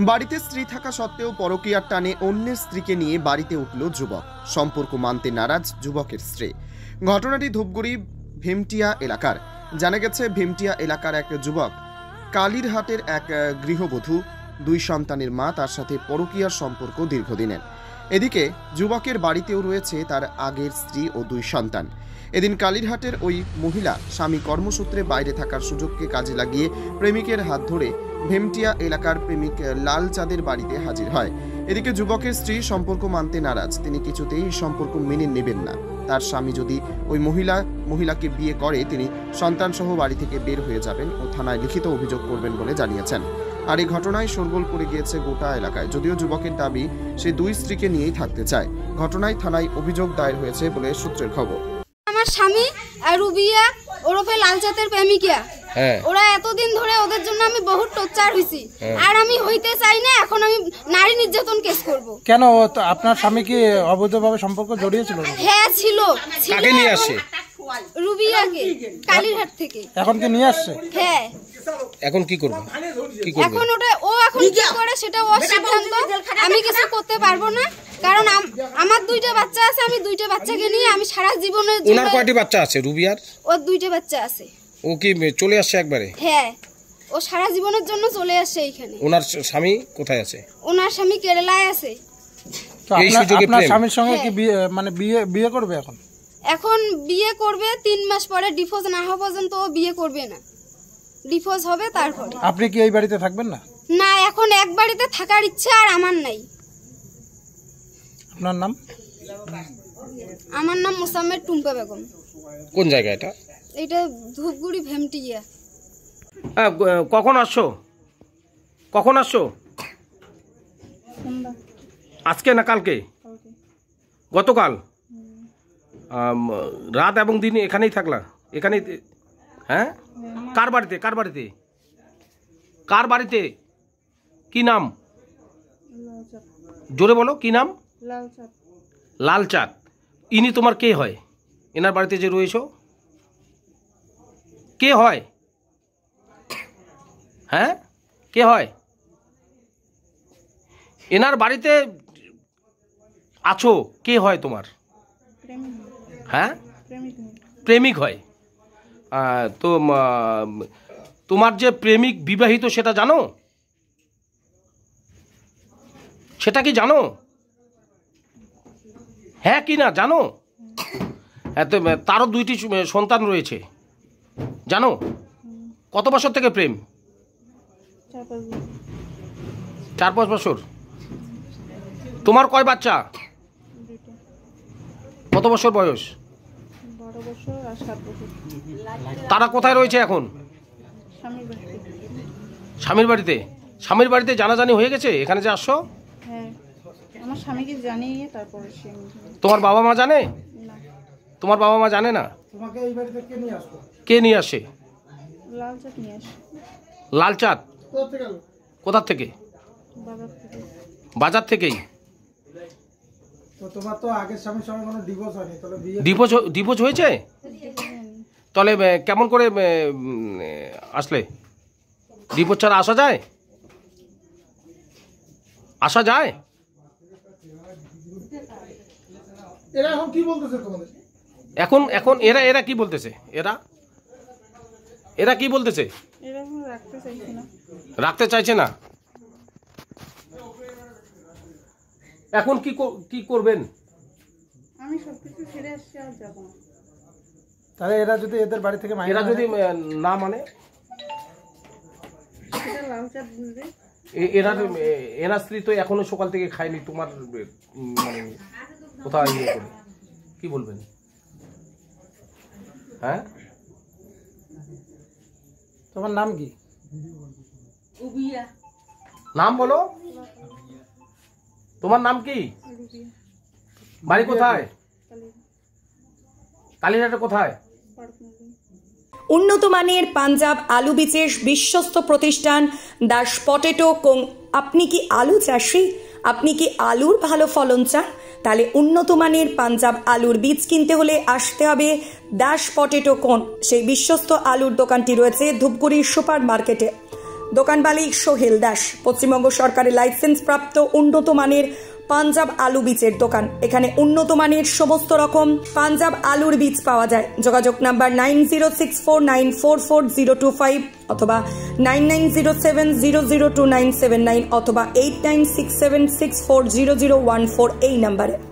বাড়িতে স্ত্রী থাকা সত্ত্বেও পরকীয়ার টানে অন্যের স্ত্রীকে নিয়ে বাড়িতে উঠল যুবক। সম্পর্ক মানতে নারাজ যুবকের স্ত্রী। ঘটনাটি ধূপগুড়ি ভীমটিয়া এলাকার। জানা গেছে, ভীমটিয়া এলাকার এক যুবক কালীরহাটের এক গৃহবধূ, 2 সন্তানের মা, তার সাথে পরকীয়ার সম্পর্ক দীর্ঘদিনের। এদিকে যুবকের বাড়িতেও রয়েছে তার আগের স্ত্রী ও 2 সন্তান। এদিন কালীরহাটের ওই মহিলা স্বামী কর্মসূত্রে বাইরে থাকার সুযোগকে কাজে লাগিয়ে প্রেমিকের হাত ধরে ভীমটিয়া এলাকার প্রেমিক লাল চাঁদের বাড়িতে হাজির হয়। এদিকে যুবকের স্ত্রী সম্পর্ক মানতে নারাজ। তিনি কিছুতেই এই সম্পর্ক মেনে নেবেন না। তার স্বামী যদি ওই মহিলাকে বিয়ে করে, তিনি সন্তানসহ বাড়ি থেকে বের হয়ে যাবেন ও থানায় লিখিত অভিযোগ করবেন বলে জানিয়েছেন। আর এই ঘটনায় শোরগোল পড়ে গিয়েছে গোটা এলাকায়। যদিও যুবকের দাবি সে 2 স্ত্রীকে নিয়েই থাকতে চায়। ঘটনায় থানায় অভিযোগ দায়ের হয়েছে বলে সূত্রের খবর। আমার স্বামী আর রুবিয়া ওরফে লালচাঁদের প্রেমিকা, ওরা এতদিন ধরে ওদের জন্য আমি বহুত টর্চার হইছি, আর আমি হইতে চাই না। এখন আমি নারী নির্যাতন কেস করব। কেন? আপনার স্বামী কি অবৈধভাবে সম্পর্ক জড়িয়েছিল? হ্যাঁ ছিল। কাকে নিয়ে আসে? রুবিয়াকে কালীরহাট থেকে। এখন কি নিয়ে আসছে? হ্যাঁ। এখন কি করবে? এখন ওটা ও এখন কি করে সেটা ওর সিদ্ধান্ত। আমি কিছু করতে পারবো না, কারণ আমার 2টা বাচ্চা আছে। আমি 2টা বাচ্চাকে নিয়ে আমি সারা জীবনের জন্য। ওনার কয়টি বাচ্চা আছে? রুবিয়ার ওর 2টা বাচ্চা আছে। ও কি চলে আসছে একবারে? হ্যাঁ, ও সারা জীবনের জন্য চলে আসছে এইখানে। ওনার স্বামী কোথায় আছে? ওনার স্বামী কেরালায় আছে। এই সুযোগে আপনার স্বামীর সঙ্গে কি বিয়ে করবে? এখন বিয়ে করবে 3 মাস পরে। ডিভোর্স না হওয়া পর্যন্ত ও বিয়ে করবে না। ডিভোর্স হবে তারপরে। আপনি কি এই বাড়িতে থাকবেন না? না, এখন এক বাড়িতে থাকার ইচ্ছা আর আমার নাই। আপনার নাম? আমার নাম মোসাম্মেদ টুম্পা বেগম। কোন জায়গা এটা? এটা ধূপগুড়ি ভীমটিয়া। কখন আসছো? আজকে না কালকে? গতকাল রাত এবং দিন এখানেই থাকলা? এখানেই? হ্যাঁ। কার বাড়িতে? কি নাম? জোরে বলো, কি নাম? লালচাঁদ। ইনি তোমার কে হয়? এনার বাড়িতে যে রয়েছো কে হয়? হ্যাঁ, কে হয়? এনার বাড়িতে আছো, কে হয় তোমার? হ্যাঁ, প্রেমিক হয়। তো তোমার যে প্রেমিক বিবাহিত সেটা জানো? সেটা কি জানো? হ্যাঁ কি না জানো? তারও 2টি সন্তান রয়েছে, জানো? কত বছর থেকে প্রেম? 4-5 বছর। তোমার কয় বাচ্চা? কত বছর বয়স? 12 বছর আর 7 বছর। তারা কোথায় রয়েছে এখন? স্বামীর বাড়িতে। স্বামীর বাড়িতে জানাজানি হয়ে গেছে এখানে যে আসছো? হ্যাঁ, আমার স্বামীকে জানিয়ে তারপরে সে। তোমার বাবা মা জানে? না। তোমার বাবা মা জানে না? তোমাকে এই বাড়িতে কে নিয়ে আসে? লালচাঁদ নিয়ে আসে। লালচাঁদ কোথা থেকে? বাজার থেকেই। তো তোমার তো আগের স্বামীর সঙ্গে কোনো ডিভোর্স হয়নি, তাহলে ডিভোর্স হয়েছে? তাহলে কেমন করে আসলে? ডিভোর্স ছাড়া আসা যায়? এরা এখন কি বলতেছে তোমাদের? এখন এরা কি বলতেছে? এরা কি বলতেছে? এরা রাখতে চাইছে না। রাখতে চাইছে না। এখন কি করবেন? আমি সবকিছু ছেড়ে আসছি, আর যাব না। তাহলে এরা যদি এদের বাড়ি থেকে এরা যদি না মানে? সেটা লালচাঁদ বুঝবে। এরা স্ত্রী তো এখনো সকাল থেকে খায়নি। তোমার মানে কোথায় ইয়ে করে কি বলবেন? হ্যাঁ, তোমার নাম কি? নাম বলো। তোমার নাম কি? বাড়ি কোথায়? কালীরহাটে কোথায়? উন্নত মানের পাঞ্জাব আলু বীজের বিশ্বস্ত প্রতিষ্ঠান দাস পটেটো কোং। আপনি কি আলু চাষি? আপনি কি আলুর ভালো ফলন চান? তাহলে উন্নত মানের পাঞ্জাব আলুর বীজ কিনতে হলে আসতে হবে দাস পটেটো কোং। সেই বিশ্বস্ত আলুর দোকানটি রয়েছে ধূপগুড়ি সুপার মার্কেটে। দোকান মালিক সোহেল দাস। পশ্চিমবঙ্গ সরকারের লাইসেন্স প্রাপ্ত উন্নত মানের পাঞ্জাব আলু বীজের দোকান। এখানে উন্নত মানের সমস্ত রকম পাঞ্জাব আলুর বীজ পাওয়া যায়। যোগাযোগ নাম্বার 9064944025 অথবা 9907002979 অথবা 8967640014 এই নাম্বারে।